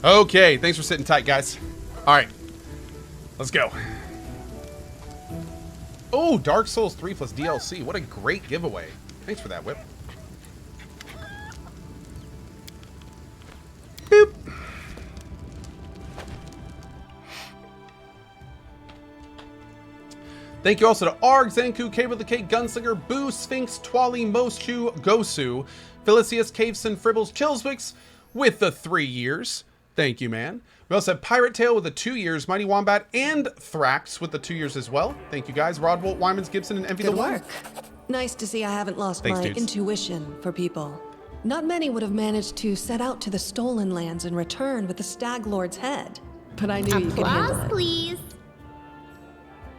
Okay, thanks for sitting tight, guys. All right, let's go. Oh, Dark Souls 3 plus DLC. What a great giveaway. Thanks for that, Whip. Boop. Thank you also to Arg, Zanku, Cave with the K, Gunslinger, Boo, Sphinx, Twali, Moshu, Gosu, Felicius, Caveson, Fribbles, Chillswix with the 3 years. Thank you, man. We also have Pirate Tail with the 2 years, Mighty Wombat, and Thrax with the 2 years as well. Thank you, guys. Rodwolt, Wymans, Gibson, and Envy the Wolf. Good work. Nice to see I haven't lost Thanks, my dudes. intuition for people. Not many would have managed to set out to the Stolen Lands and return with the Stag Lord's head. But I knew you could handle Applause, it. please.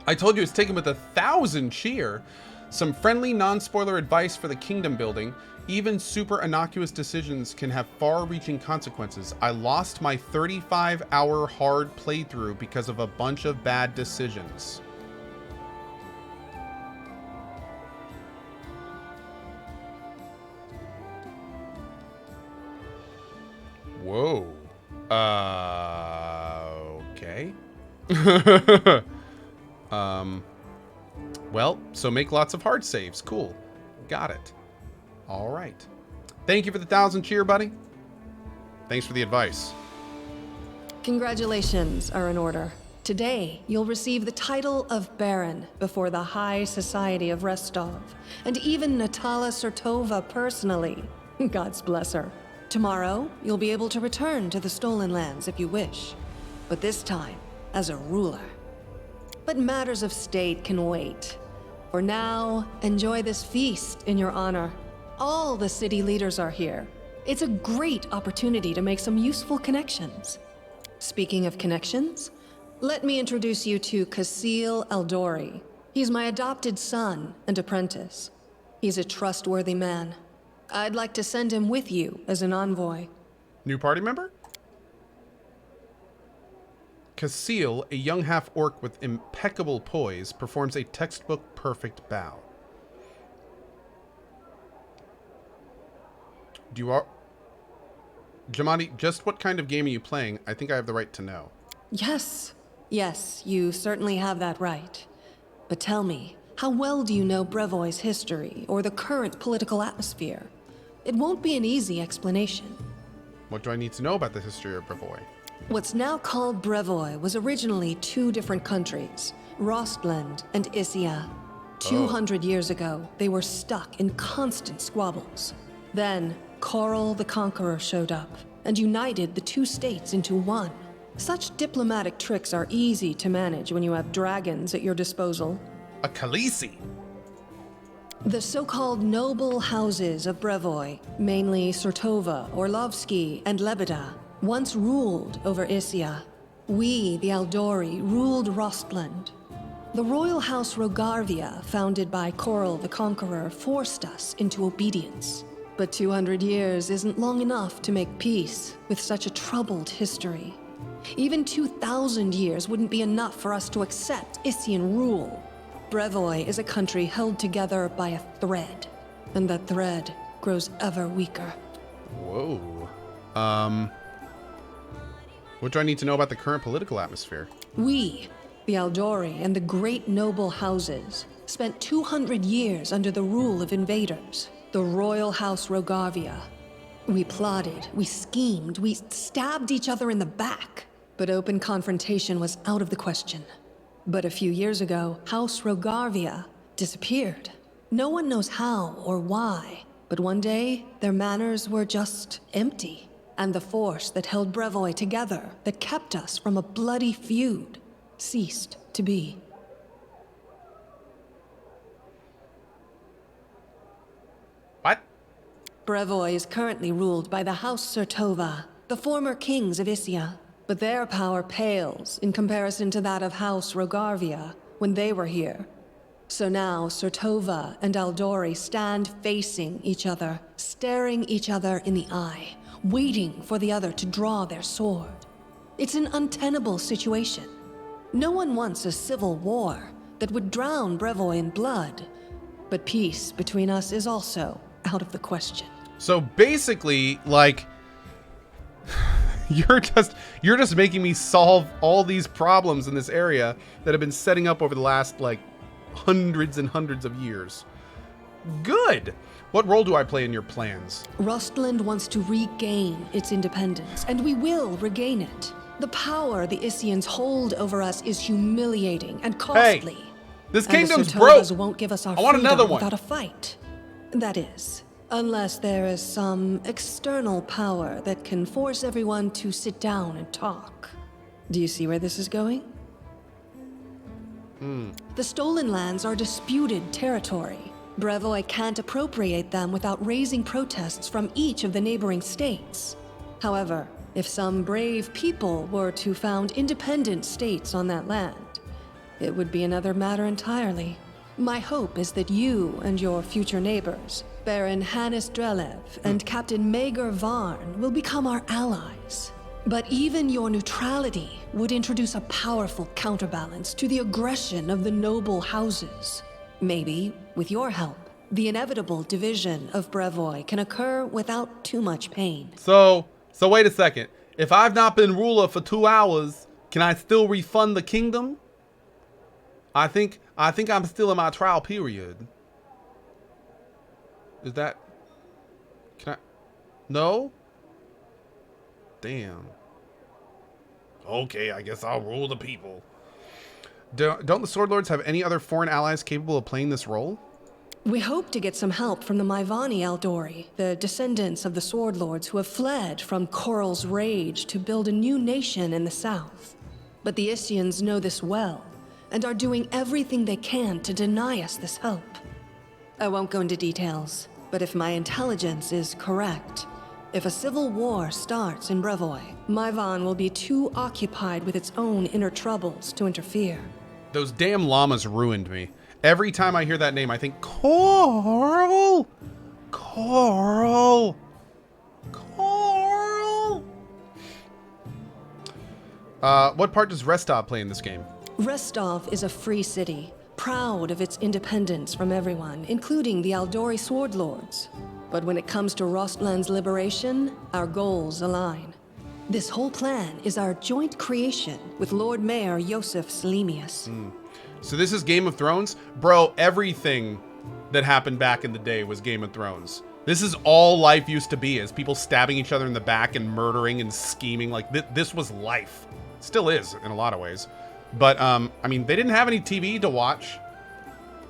I told you it's taken with 1,000 cheer. Some friendly, non-spoiler advice for the kingdom building. Even super innocuous decisions can have far-reaching consequences. I lost my 35-hour hard playthrough because of a bunch of bad decisions. Whoa. Okay. Well, so make lots of hard saves. Cool. Got it. All right. Thank you for the 1,000 cheer, buddy. Thanks for the advice. Congratulations are in order. Today, you'll receive the title of Baron before the High Society of Restov, and even Natala Sertova personally. God's bless her. Tomorrow, you'll be able to return to the Stolen Lands if you wish, but this time as a ruler. But matters of state can wait. For now, enjoy this feast in your honor. All the city leaders are here. It's a great opportunity to make some useful connections. Speaking of connections, let me introduce you to Kasil Eldori. He's my adopted son and apprentice. He's a trustworthy man. I'd like to send him with you as an envoy. New party member? Kasil, a young half-orc with impeccable poise, performs a textbook-perfect bow. Do you are... Jamadi, just what kind of game are you playing? I think I have the right to know. Yes, you certainly have that right. But tell me, how well do you know Brevoy's history or the current political atmosphere? It won't be an easy explanation. What do I need to know about the history of Brevoy? What's now called Brevoy was originally 2 different countries, Rostland and Issia. 200 years ago, they were stuck in constant squabbles. Then, Korl the Conqueror showed up and united the 2 states into one. Such diplomatic tricks are easy to manage when you have dragons at your disposal. A Khaleesi! The so-called noble houses of Brevoy, mainly Sertova, Orlovsky, and Lebeda, once ruled over Issia. We, the Aldori, ruled Rostland. The royal house Rogarvia, founded by Korl the Conqueror, forced us into obedience. But 200 years isn't long enough to make peace with such a troubled history. Even 2,000 years wouldn't be enough for us to accept Issian rule. Brevoy is a country held together by a thread, and that thread grows ever weaker. Whoa. What do I need to know about the current political atmosphere? We, the Aldori and the great noble houses, spent 200 years under the rule of invaders, the royal house Rogarvia. We plotted, we schemed, we stabbed each other in the back, but open confrontation was out of the question. But a few years ago, House Rogarvia disappeared. No one knows how or why, but one day, their manors were just empty. And the force that held Brevoy together, that kept us from a bloody feud, ceased to be. What? Brevoy is currently ruled by the House Sertova, the former kings of Issia. But their power pales in comparison to that of House Rogarvia when they were here. So now Sertova and Aldori stand facing each other, staring each other in the eye, waiting for the other to draw their sword. It's an untenable situation. No one wants a civil war that would drown Brevoy in blood. But peace between us is also out of the question. So basically, like, You're just making me solve all these problems in this area that have been setting up over the last, like, hundreds and hundreds of years. Good. What role do I play in your plans? Rostland wants to regain its independence, and we will regain it. The power the Isians hold over us is humiliating and costly. Hey, this and kingdom's the broke. Won't give us our I want freedom another one. without a fight. That is, unless there is some external power that can force everyone to sit down and talk. Do you see where this is going? The stolen lands are disputed territory. Brevoy can't appropriate them without raising protests from each of the neighboring states. However, if some brave people were to found independent states on that land, it would be another matter entirely. My hope is that you and your future neighbors, Baron Hannes Drelev and Captain Mager Varn, will become our allies. But even your neutrality would introduce a powerful counterbalance to the aggression of the noble houses. Maybe, with your help, the inevitable division of Brevoy can occur without too much pain. So wait a second. If I've not been ruler for 2 hours, can I still refund the kingdom? I think I'm still in my trial period. Is that... Can I... No? Damn. Okay, I guess I'll rule the people. Don't the Sword Lords have any other foreign allies capable of playing this role? We hope to get some help from the Maivani Eldori, the descendants of the Sword Lords who have fled from Coral's rage to build a new nation in the south. But the Isians know this well, and are doing everything they can to deny us this help. I won't go into details, but if my intelligence is correct, if a civil war starts in Brevoy, Maivan will be too occupied with its own inner troubles to interfere. Those damn llamas ruined me. Every time I hear that name, I think, Coral! Coral! Coral! What part does Restov play in this game? Restov is a free city, proud of its independence from everyone, including the Aldori Sword Lords. But when it comes to Rostland's liberation, our goals align. This whole plan is our joint creation with Lord Mayor Yosef Slemius. So this is Game of Thrones? Bro, everything that happened back in the day was Game of Thrones. This is all life used to be, is people stabbing each other in the back and murdering and scheming. Like, this was life. Still is, in a lot of ways. But, I mean, they didn't have any TV to watch.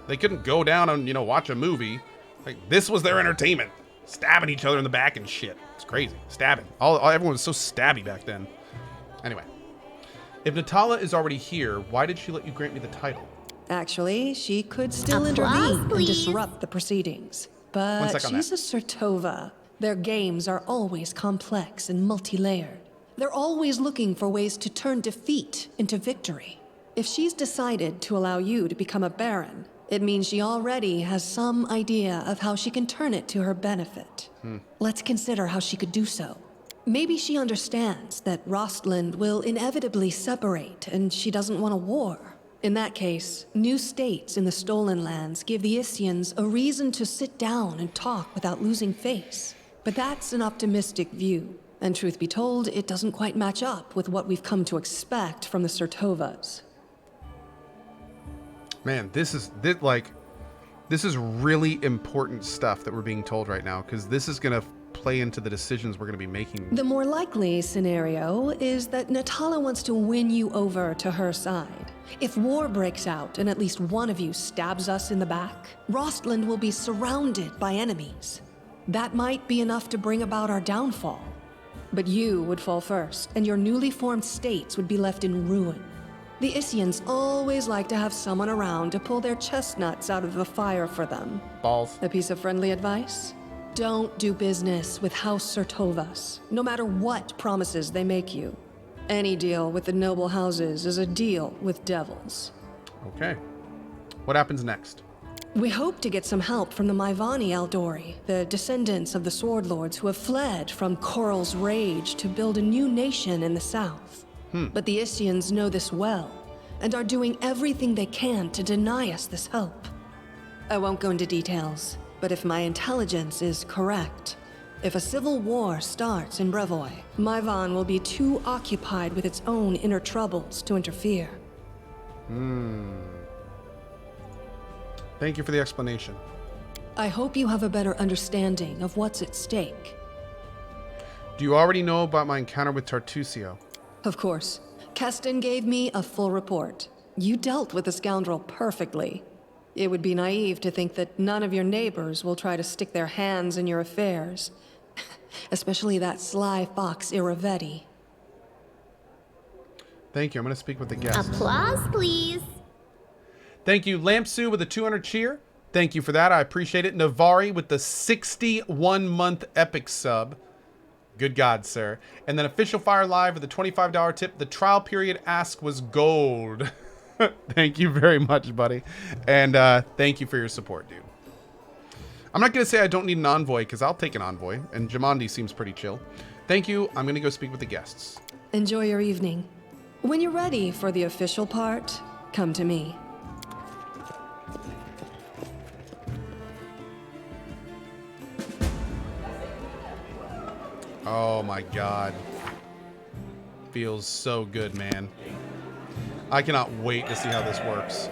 They couldn't go down and, you know, watch a movie. Like, this was their entertainment. Stabbing each other in the back and shit. It's crazy. Stabbing. Everyone was so stabby back then. Anyway. If Natala is already here, why did she let you grant me the title? Actually, she could still Applause, intervene and please. disrupt the proceedings. One But sec on she's a Sertova. Their games are always complex and multi-layered. They're always looking for ways to turn defeat into victory. If she's decided to allow you to become a baron, it means she already has some idea of how she can turn it to her benefit. Let's consider how she could do so. Maybe she understands that Rostland will inevitably separate and she doesn't want a war. In that case, new states in the Stolen Lands give the Isians a reason to sit down and talk without losing face. But that's an optimistic view. And truth be told, it doesn't quite match up with what we've come to expect from the Sertovas. Man, this is really important stuff that we're being told right now, because this is going to play into the decisions we're going to be making. The more likely scenario is that Natala wants to win you over to her side. If war breaks out and at least one of you stabs us in the back, Rostland will be surrounded by enemies. That might be enough to bring about our downfall. But you would fall first, and your newly formed states would be left in ruin. The Isians always like to have someone around to pull their chestnuts out of the fire for them. Balls. A piece of friendly advice? Don't do business with House Sertovas, no matter what promises they make you. Any deal with the noble houses is a deal with devils. Okay. What happens next? We hope to get some help from the Maivani Eldori, the descendants of the Sword Lords who have fled from Coral's rage to build a new nation in the south. But the Isians know this well, and are doing everything they can to deny us this help. I won't go into details, but if my intelligence is correct, If a civil war starts in Brevoy, Myvon will be too occupied with its own inner troubles to interfere. Thank you for the explanation. I hope you have a better understanding of what's at stake. Do you already know about my encounter with Tartusio? Of course. Keston gave me a full report. You dealt with the scoundrel perfectly. It would be naive to think that none of your neighbors will try to stick their hands in your affairs. Especially that sly fox Iravetti. Thank you. I'm going to speak with the guests. Applause, please. Thank you, Lampsu, with the 200 cheer. Thank you for that. I appreciate it. Navari with the 61-month epic sub. Good God, sir. And then Official Fire Live with the $25 tip. The trial period ask was gold. Thank you very much, buddy. And thank you for your support, dude. I'm not going to say I don't need an envoy, because I'll take an envoy. And Jamandi seems pretty chill. Thank you. I'm going to go speak with the guests. Enjoy your evening. When you're ready for the official part, come to me. Oh my God. Feels so good, man. I cannot wait to see how this works.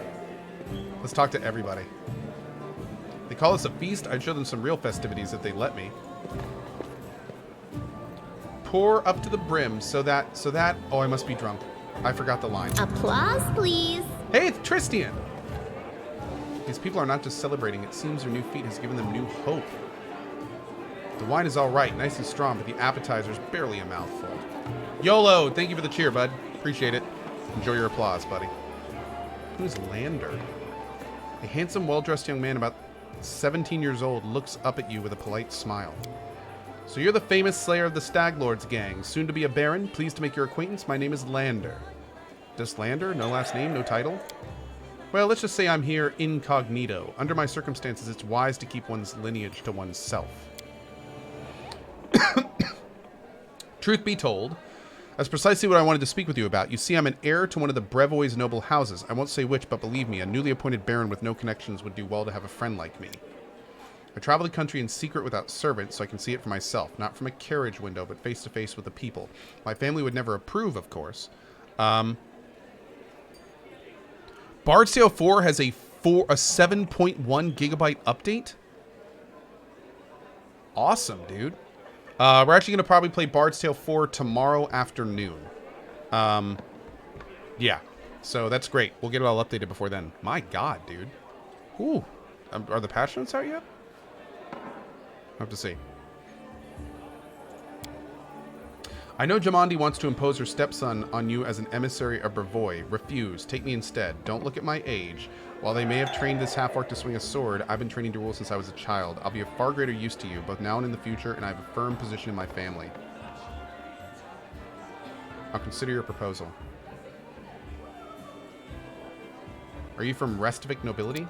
Let's talk to everybody. They call this a feast. I'd show them some real festivities if they let me. Pour up to the brim so that, oh, I must be drunk. I forgot the line. Applause, please. Hey, it's Tristian. These people are not just celebrating. It seems their new feat has given them new hope. The wine is all right, nice and strong, but the appetizer's barely a mouthful. YOLO, thank you for the cheer, bud. Appreciate it. Enjoy your applause, buddy. Who's Lander? A handsome, well-dressed young man about 17 years old looks up at you with a polite smile. So you're the famous slayer of the Stag Lords gang, soon to be a baron. Pleased to make your acquaintance. My name is Lander. Just Lander? No last name? No title? Well, let's just say I'm here incognito. Under my circumstances, it's wise to keep one's lineage to oneself. Truth be told, that's precisely what I wanted to speak with you about. You see, I'm an heir to one of the Brevoy's noble houses. I won't say which, but believe me, a newly appointed baron with no connections would do well to have a friend like me. I travel the country in secret without servants, so I can see it for myself. Not from a carriage window, but face to face with the people. My family would never approve, of course. Bard's Tale 4 has a 7.1 gigabyte update? Awesome, dude. We're actually going to probably play Bard's Tale 4 tomorrow afternoon. Yeah. So that's great. We'll get it all updated before then. My God, dude. Ooh. Are the patch notes out yet? I'll have to see. I know Jamandi wants to impose her stepson on you as an emissary of Brevoy. Refuse. Take me instead. Don't look at my age. While they may have trained this half-orc to swing a sword, I've been training to rule since I was a child. I'll be of far greater use to you, both now and in the future, and I have a firm position in my family. I'll consider your proposal. Are you from Restvik nobility?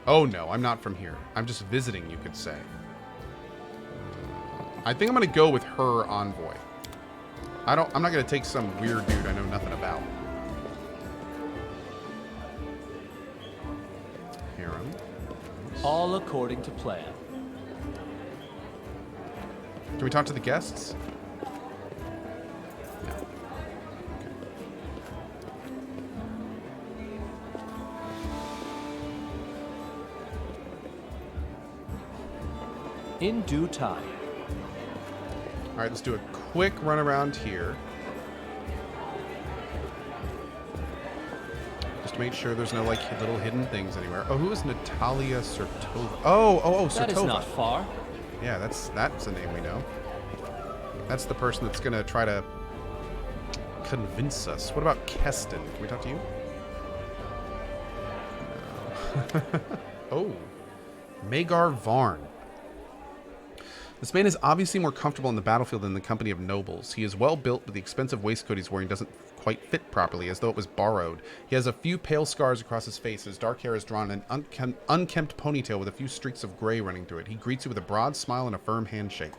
Oh no, I'm not from here. I'm just visiting, you could say. I think I'm gonna go with her envoy. I'm not gonna take some weird dude I know nothing about. Harem. All according to plan. Can we talk to the guests? No. In due time. All right, let's do a quick run around here. Just to make sure there's no, like, little hidden things anywhere. Oh, who is Natalia Sertova? Oh, Sertova. That is not far. Yeah, that's a name we know. That's the person that's going to try to convince us. What about Keston? Can we talk to you? No. Oh. Magar Varn. This man is obviously more comfortable on the battlefield than in the company of nobles. He is well built, but the expensive waistcoat he's wearing doesn't quite fit properly, as though it was borrowed. He has a few pale scars across his face. His dark hair is drawn in an unkempt ponytail with a few streaks of gray running through it. He greets you with a broad smile and a firm handshake.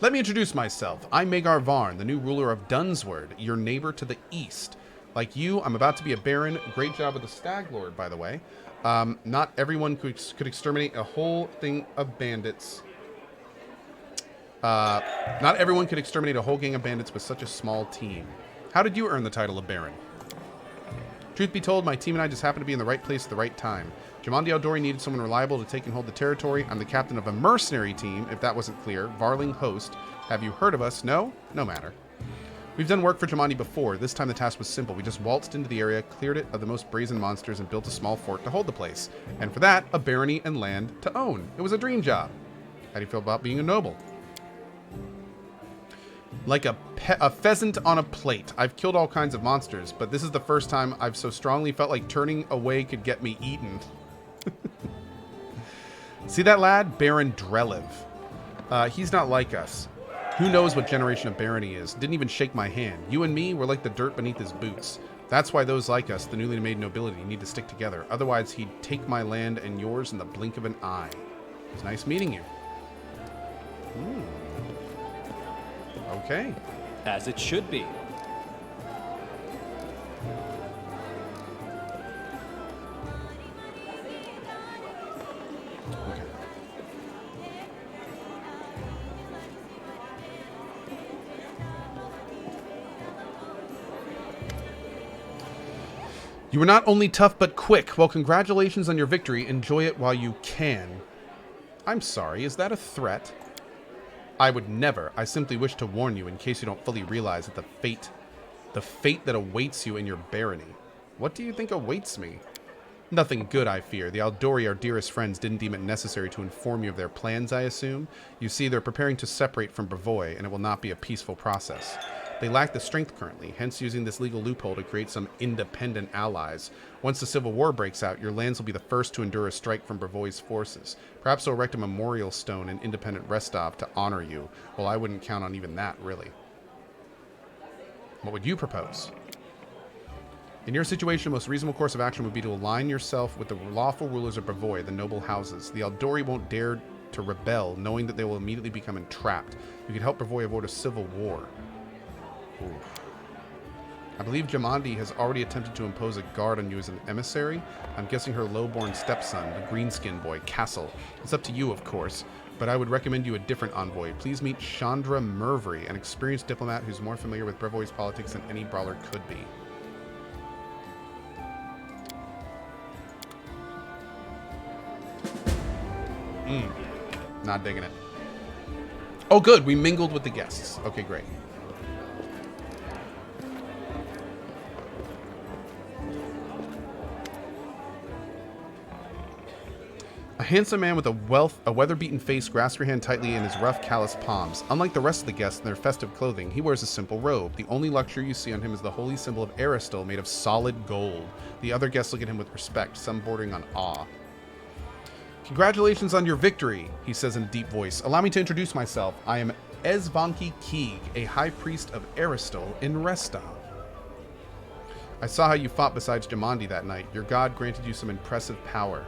Let me introduce myself. I'm Magar Varn, the new ruler of Dunsword, your neighbor to the east. Like you, I'm about to be a baron. Great job with the Stag Lord, by the way. Not everyone could exterminate a whole thing of bandits. Not everyone could exterminate a whole gang of bandits with such a small team. How did you earn the title of Baron? Truth be told, my team and I just happened to be in the right place at the right time. Jamandi Aldori needed someone reliable to take and hold the territory. I'm the captain of a mercenary team, if that wasn't clear. Varling host. Have you heard of us? No? No matter. We've done work for Jamandi before. This time the task was simple. We just waltzed into the area, cleared it of the most brazen monsters, and built a small fort to hold the place. And for that, a barony and land to own. It was a dream job. How do you feel about being a noble? Like a pheasant on a plate. I've killed all kinds of monsters, but this is the first time I've so strongly felt like turning away could get me eaten. See that lad? Baron Drelev. He's not like us. Who knows what generation of Baron he is? Didn't even shake my hand. You and me, we're like the dirt beneath his boots. That's why those like us, the newly made nobility, need to stick together. Otherwise, he'd take my land and yours in the blink of an eye. It's nice meeting you. Okay. As it should be. Okay. You were not only tough but quick. Well, congratulations on your victory. Enjoy it while you can. I'm sorry, is that a threat? I would never. I simply wish to warn you in case you don't fully realize that the fate that awaits you in your barony. What do you think awaits me? Nothing good, I fear. The Aldori, our dearest friends, didn't deem it necessary to inform you of their plans, I assume. You see, they're preparing to separate from Brevoy, and it will not be a peaceful process. They lack the strength currently, hence using this legal loophole to create some independent allies. Once the civil war breaks out, your lands will be the first to endure a strike from Brevoy's forces. Perhaps they'll erect a memorial stone in independent Restov to honor you. Well, I wouldn't count on even that, really. What would you propose? In your situation, the most reasonable course of action would be to align yourself with the lawful rulers of Brevoy, the noble houses. The Aldori won't dare to rebel, knowing that they will immediately become entrapped. You could help Brevoy avoid a civil war. Oof. I believe Jamandi has already attempted to impose a guard on you as an emissary. I'm guessing her low-born stepson, the green-skinned boy, Castle. It's up to you, of course, but I would recommend you a different envoy. Please meet Chandra Mervery, an experienced diplomat who's more familiar with Brevoy's politics than any brawler could be. Not digging it. Oh, good. We mingled with the guests. Okay, great. A handsome man with a weather-beaten face grasps your hand tightly in his rough, calloused palms. Unlike the rest of the guests in their festive clothing, he wears a simple robe. The only luxury you see on him is the holy symbol of Aristil made of solid gold. The other guests look at him with respect, some bordering on awe. Congratulations on your victory, he says in a deep voice. Allow me to introduce myself. I am Ezvanki Keeg, a high priest of Aristil in Restov. I saw how you fought besides Jamandi that night. Your god granted you some impressive power.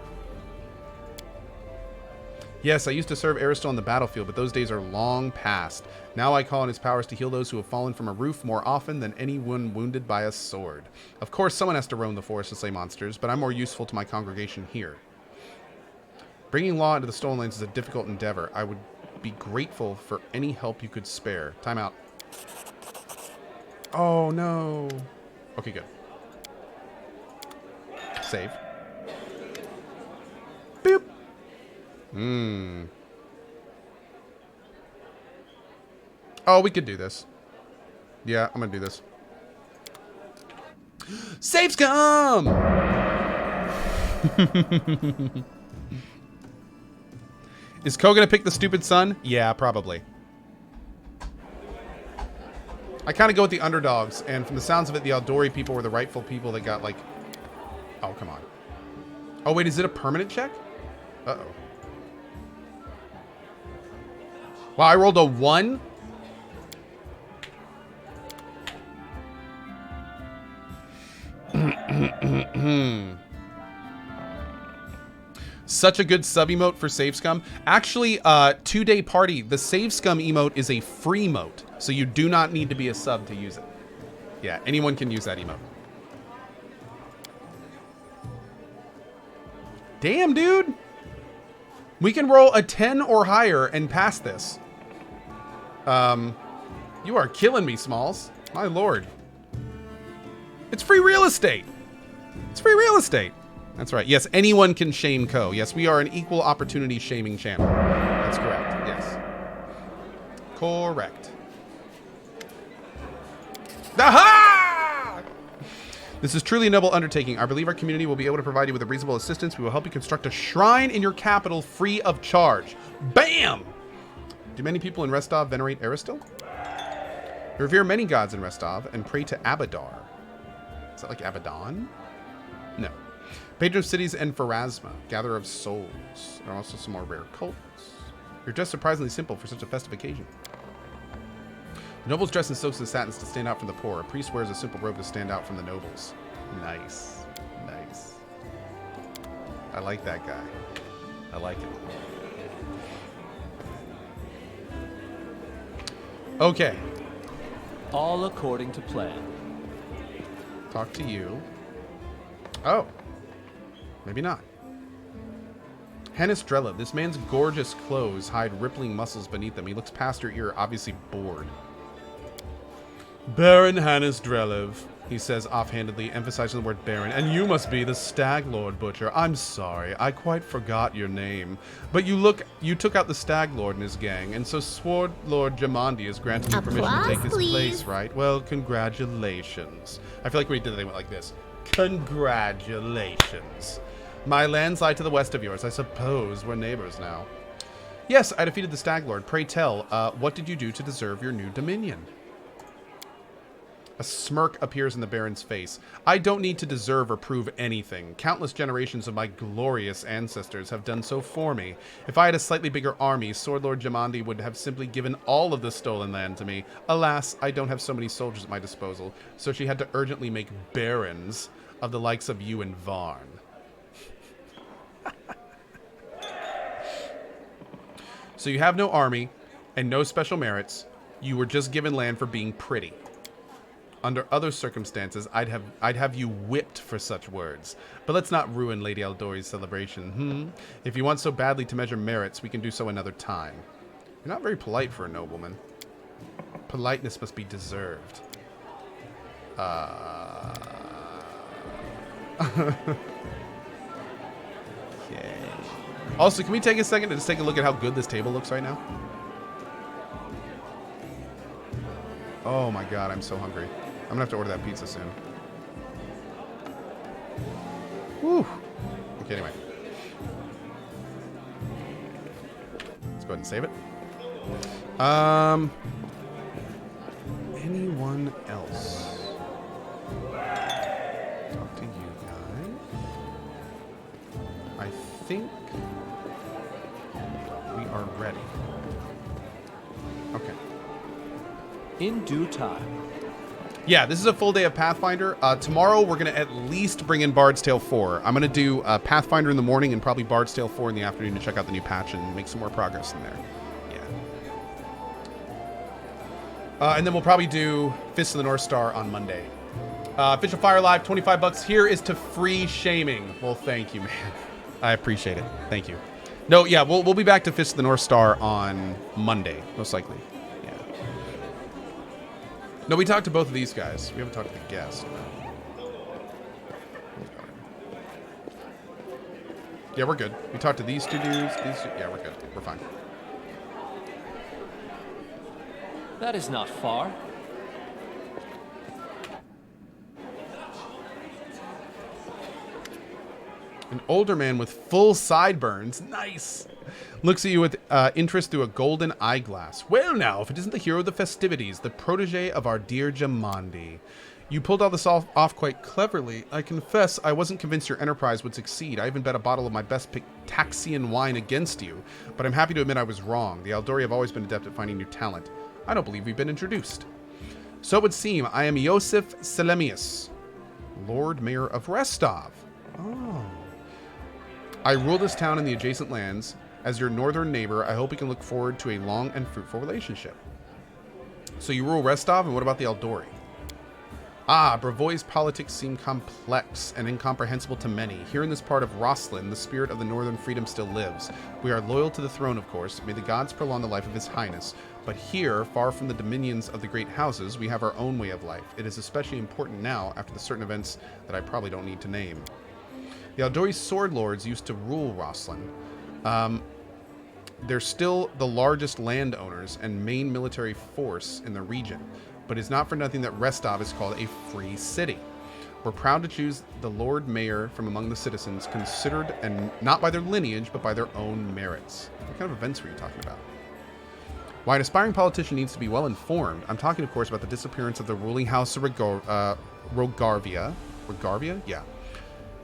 Yes, I used to serve Aristil on the battlefield, but those days are long past. Now I call on his powers to heal those who have fallen from a roof more often than anyone wounded by a sword. Of course, someone has to roam the forest to slay monsters, but I'm more useful to my congregation here. Bringing law into the Stolen Lands is a difficult endeavor. I would be grateful for any help you could spare. Time out. Oh, no. Okay, good. Save. Boop. Oh, we could do this. Yeah, I'm gonna do this. Save scum! Is Ko gonna pick the stupid son? Yeah, probably. I kind of go with the underdogs, and from the sounds of it, the Aldori people were the rightful people that got, like... Oh, come on. Oh, wait, is it a permanent check? Uh-oh. Wow, I rolled a 1? Such a good sub emote for Save Scum. Actually, 2-day party, the Save Scum emote is a free emote, so you do not need to be a sub to use it. Yeah, anyone can use that emote. Damn, dude. We can roll a 10 or higher and pass this. You are killing me, Smalls. My lord. It's free real estate. It's free real estate. That's right. Yes, anyone can shame Co. Yes, we are an equal opportunity shaming channel. That's correct. Yes. Correct. Aha! This is truly a noble undertaking. I believe our community will be able to provide you with a reasonable assistance. We will help you construct a shrine in your capital free of charge. Bam! Do many people in Restov venerate Aristil? We revere many gods in Restov and pray to Abadar. Is that like Abaddon? No. Patron of cities and Pharasma, gatherer of souls. There are also some more rare cults. You're dressed surprisingly simple for such a festive occasion. The nobles dress in silks and satins to stand out from the poor. A priest wears a simple robe to stand out from the nobles. Nice. Nice. I like that guy. I like it. Okay. All according to plan. Talk to you. Oh. Maybe not. Hannes Drella. This man's gorgeous clothes hide rippling muscles beneath them. He looks past her ear, obviously bored. Baron Hannes Drelev, he says offhandedly, emphasizing the word Baron. And you must be the Stag Lord Butcher. I'm sorry, I quite forgot your name. But you took out the Stag Lord and his gang, and so Sword Lord Jamandi has granted you permission to take his place, right? Well, congratulations. I feel like when he did it, they went like this. Congratulations. My lands lie to the west of yours. I suppose we're neighbors now. Yes, I defeated the Stag Lord. Pray tell, what did you do to deserve your new dominion? A smirk appears in the Baron's face. I don't need to deserve or prove anything. Countless generations of my glorious ancestors have done so for me. If I had a slightly bigger army, Sword Lord Jamandi would have simply given all of the stolen land to me. Alas, I don't have so many soldiers at my disposal, so she had to urgently make barons of the likes of you and Varn. So you have no army and no special merits. You were just given land for being pretty. Under other circumstances, I'd have you whipped for such words. But let's not ruin Lady Aldori's celebration. If you want so badly to measure merits, we can do so another time. You're not very polite for a nobleman. Politeness must be deserved. Okay. Also, can we take a second to just take a look at how good this table looks right now? Oh my god, I'm so hungry. I'm gonna have to order that pizza soon. Whew. Okay, anyway. Let's go ahead and save it. Anyone else? Talk to you guys. I think we are ready. Okay. In due time. Yeah, this is a full day of Pathfinder. Tomorrow, we're going to at least bring in Bard's Tale 4. I'm going to do Pathfinder in the morning and probably Bard's Tale 4 in the afternoon to check out the new patch and make some more progress in there. Yeah. And then we'll probably do Fist of the North Star on Monday. Official Fire Live, $25. Here is to free shaming. Well, thank you, man. I appreciate it. Thank you. No, yeah, we'll be back to Fist of the North Star on Monday, most likely. No, we talked to both of these guys. We haven't talked to the guest. Yeah, we're good. We talked to these two dudes. Yeah, we're good. We're fine. That is not far. An older man with full sideburns. Nice. Looks at you with interest through a golden eyeglass. Well now, if it isn't the hero of the festivities, the protege of our dear Jamandi. You pulled all this off quite cleverly. I confess I wasn't convinced your enterprise would succeed. I even bet a bottle of my best Pictaxian wine against you. But I'm happy to admit I was wrong. The Aldori have always been adept at finding new talent. I don't believe we've been introduced. So it would seem I am Iosif Selemius, Lord Mayor of Restov. Oh. I rule this town and the adjacent lands. As your northern neighbor, I hope we can look forward to a long and fruitful relationship. So you rule Restov, and what about the Aldori? Ah, Brevoy's politics seem complex and incomprehensible to many. Here in this part of Roslyn, the spirit of the Northern freedom still lives. We are loyal to the throne, of course. May the gods prolong the life of His Highness. But here, far from the dominions of the great houses, we have our own way of life. It is especially important now, after the certain events that I probably don't need to name. The Aldori Sword Lords used to rule Roslyn. They're still the largest landowners and main military force in the region. But it's not for nothing that Restov is called a free city. We're proud to choose the Lord Mayor from among the citizens, considered and not by their lineage, but by their own merits. What kind of events were you talking about? Why an aspiring politician needs to be well informed. I'm talking, of course, about the disappearance of the ruling house of Rogarvia. Rogarvia? Yeah.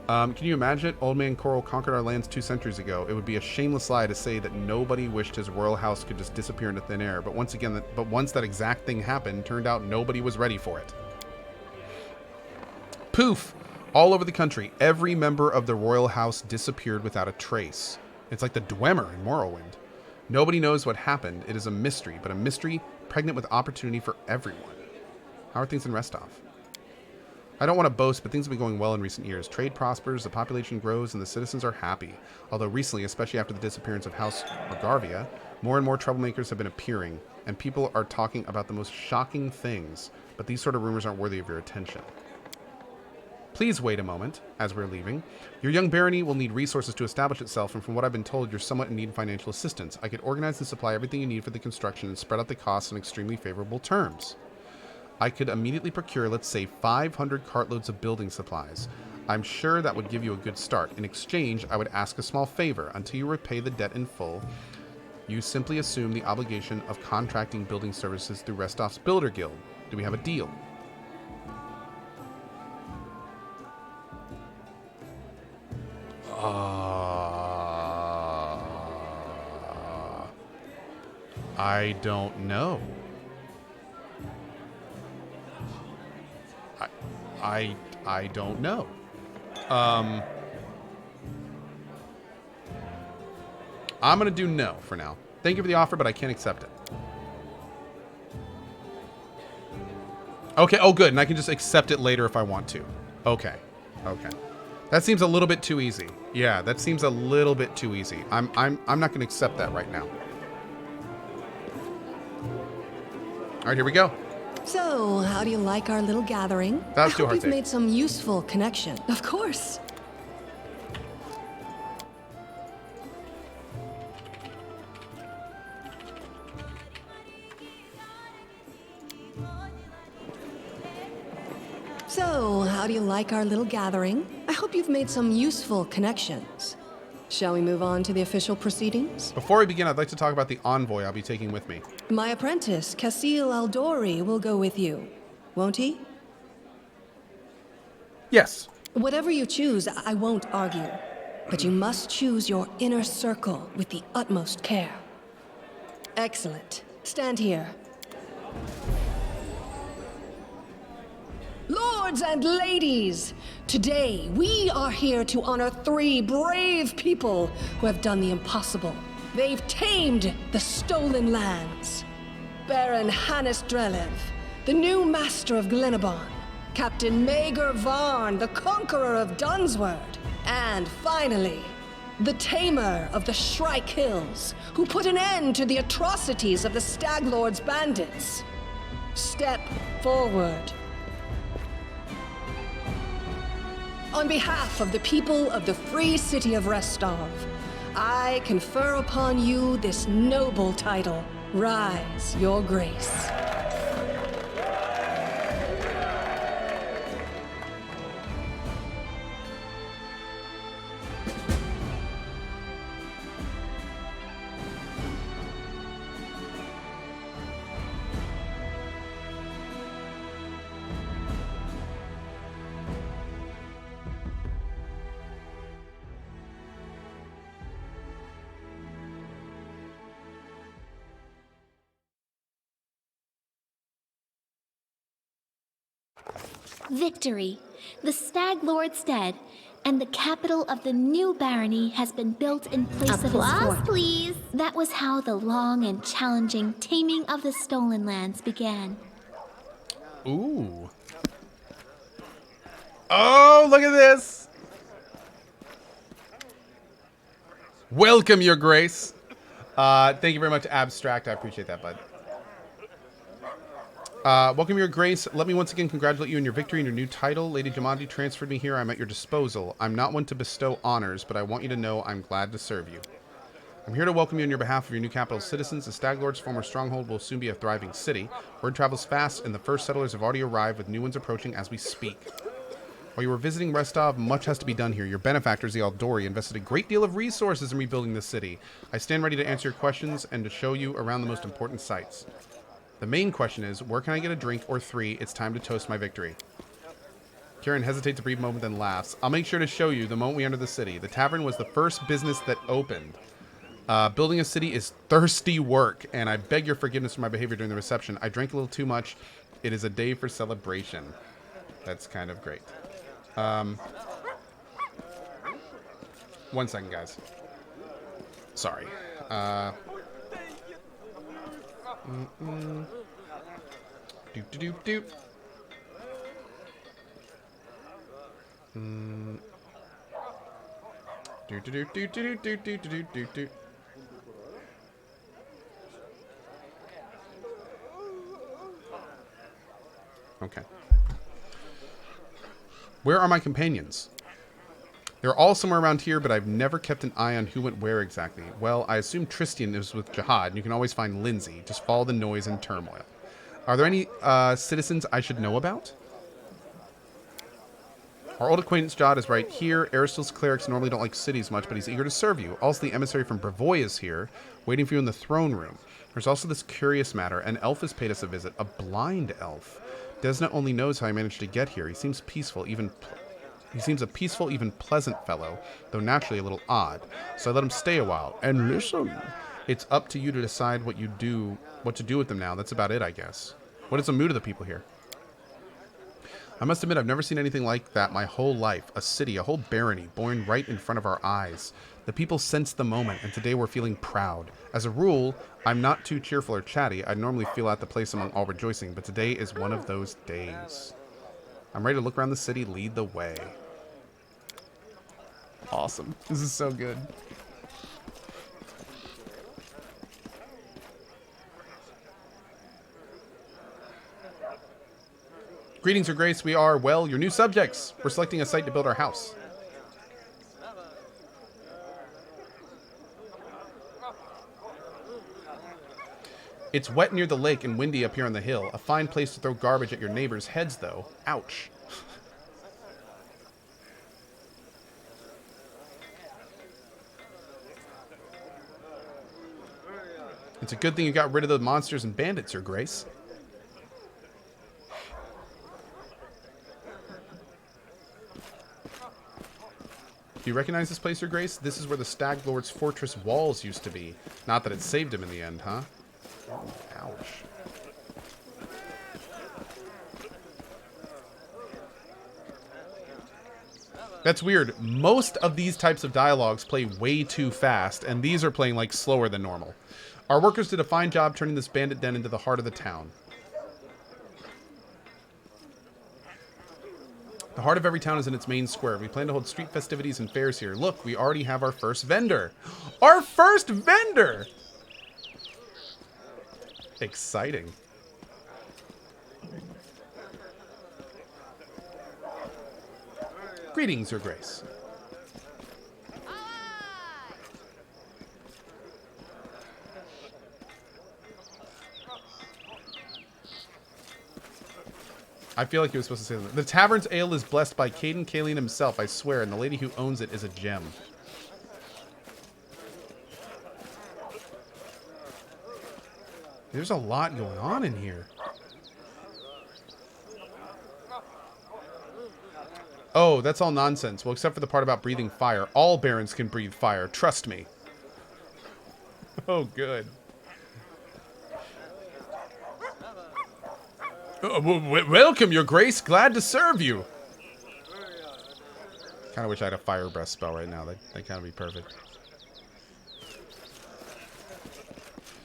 Can you imagine it? Old Man Coral conquered our lands 2 centuries ago. It would be a shameless lie to say that nobody wished his royal house could just disappear into thin air. But once that exact thing happened, turned out nobody was ready for it. Poof! All over the country, every member of the royal house disappeared without a trace. It's like the Dwemer in Morrowind. Nobody knows what happened. It is a mystery, but a mystery pregnant with opportunity for everyone. How are things in Restov? I don't want to boast, but things have been going well in recent years. Trade prospers, the population grows, and the citizens are happy. Although recently, especially after the disappearance of House Rogarvia, more and more troublemakers have been appearing, and people are talking about the most shocking things, but these sort of rumors aren't worthy of your attention. Please wait a moment, as we're leaving. Your young barony will need resources to establish itself, and from what I've been told, you're somewhat in need of financial assistance. I could organize and supply everything you need for the construction and spread out the costs on extremely favorable terms. I could immediately procure, let's say, 500 cartloads of building supplies. I'm sure that would give you a good start. In exchange, I would ask a small favor. Until you repay the debt in full, you simply assume the obligation of contracting building services through Restov's Builder Guild. Do we have a deal? I don't know. I don't know. I'm going to do no for now. Thank you for the offer, but I can't accept it. Okay, oh good, and I can just accept it later if I want to. Okay. Okay. That seems a little bit too easy. Yeah, that seems a little bit too easy. I'm not going to accept that right now. All right, here we go. So, how do you like our little gathering? That's too hard You've to take. made some useful connection. Of course. So, how do you like our little gathering? I hope you've made some useful connections. Shall we move on to the official proceedings? Before we begin, I'd like to talk about the envoy I'll be taking with me. My apprentice, Casil Aldori, will go with you, won't he? Yes. Whatever you choose, I won't argue. But you must choose your inner circle with the utmost care. Excellent. Stand here. Lords and ladies, today we are here to honor 3 brave people who have done the impossible. They've tamed the stolen lands. Baron Hannes Drelev, the new master of Glenabon, Captain Maegor Varn, the conqueror of Dunsword, and finally, the tamer of the Shrike Hills, who put an end to the atrocities of the Stag Lord's bandits. Step forward. On behalf of the people of the free city of Restov, I confer upon you this noble title. Rise, your grace. Victory! The Stag Lord's dead, and the capital of the new barony has been built in place of his Applause, fort. please. That was how the long and challenging taming of the stolen lands began. Ooh. Oh, look at this. Welcome, Your Grace. Thank you very much, Abstract. I appreciate that, bud. Welcome, Your Grace. Let me once again congratulate you on your victory and your new title. Lady Jamandi transferred me here. I'm at your disposal. I'm not one to bestow honors, but I want you to know I'm glad to serve you. I'm here to welcome you on your behalf of your new capital's citizens. The Staglord's former stronghold will soon be a thriving city. Word travels fast, and the first settlers have already arrived, with new ones approaching as we speak. While you were visiting Restov, much has to be done here. Your benefactors, the Aldori, invested a great deal of resources in rebuilding the city. I stand ready to answer your questions and to show you around the most important sites. The main question is, where can I get a drink or 3? It's time to toast my victory. Kieran hesitates a brief moment, then laughs. I'll make sure to show you the moment we enter the city. The tavern was the first business that opened. Building a city is thirsty work, and I beg your forgiveness for my behavior during the reception. I drank a little too much. It is a day for celebration. That's kind of great. 1 second, guys. Sorry. Doop doop doop doop. Do do do do do do do do do do. Okay. Where are my companions? They're all somewhere around here, but I've never kept an eye on who went where exactly. Well, I assume Tristian is with Jihad, and you can always find Lindsay. Just follow the noise and turmoil. Are there any citizens I should know about? Our old acquaintance Jihad is right here. Aristil's clerics normally don't like cities much, but he's eager to serve you. Also, the emissary from Brevoy is here, waiting for you in the throne room. There's also this curious matter. An elf has paid us a visit. A blind elf. Desna only knows how I managed to get here. He seems peaceful, He seems a peaceful, even pleasant fellow, though naturally a little odd. So I let him stay a while. And listen, it's up to you to decide what to do with them now. That's about it, I guess. What is the mood of the people here? I must admit, I've never seen anything like that my whole life. A city, a whole barony, born right in front of our eyes. The people sensed the moment, and today we're feeling proud. As a rule, I'm not too cheerful or chatty. I normally feel out the place among all rejoicing, but today is one of those days. I'm ready to look around the city, lead the way. Awesome. This is so good. Greetings, Your Grace. We are, well, your new subjects. We're selecting a site to build our house. It's wet near the lake and windy up here on the hill. A fine place to throw garbage at your neighbors' heads, though. Ouch. It's a good thing you got rid of the monsters and bandits, Your Grace. Do you recognize this place, Your Grace? This is where the Stag Lord's fortress walls used to be. Not that it saved him in the end, huh? Ouch. That's weird. Most of these types of dialogues play way too fast, and these are playing like slower than normal. Our workers did a fine job turning this bandit den into the heart of the town. The heart of every town is in its main square. We plan to hold street festivities and fairs here. Look, we already have our first vendor. Our first vendor! Exciting. Greetings, Your Grace. I feel like you were supposed to say that. The tavern's ale is blessed by Caden Kalian himself, I swear, and the lady who owns it is a gem. There's a lot going on in here. Oh, that's all nonsense. Well, except for the part about breathing fire. All barons can breathe fire. Trust me. Oh, good. Welcome, Your Grace. Glad to serve you. Kind of wish I had a fire breath spell right now. That kind of be perfect.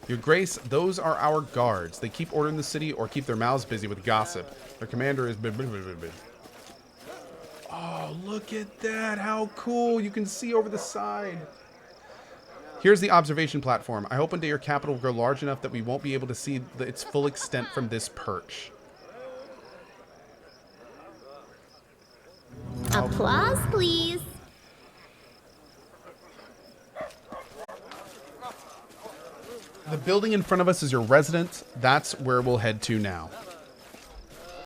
Your Grace, those are our guards. They keep order in the city or keep their mouths busy with gossip. Their commander is... Oh, look at that. How cool. You can see over the side. Here's the observation platform. I hope one day your capital will grow large enough that we won't be able to see its full extent from this perch. Applause, please. The building in front of us is your residence. That's where we'll head to now.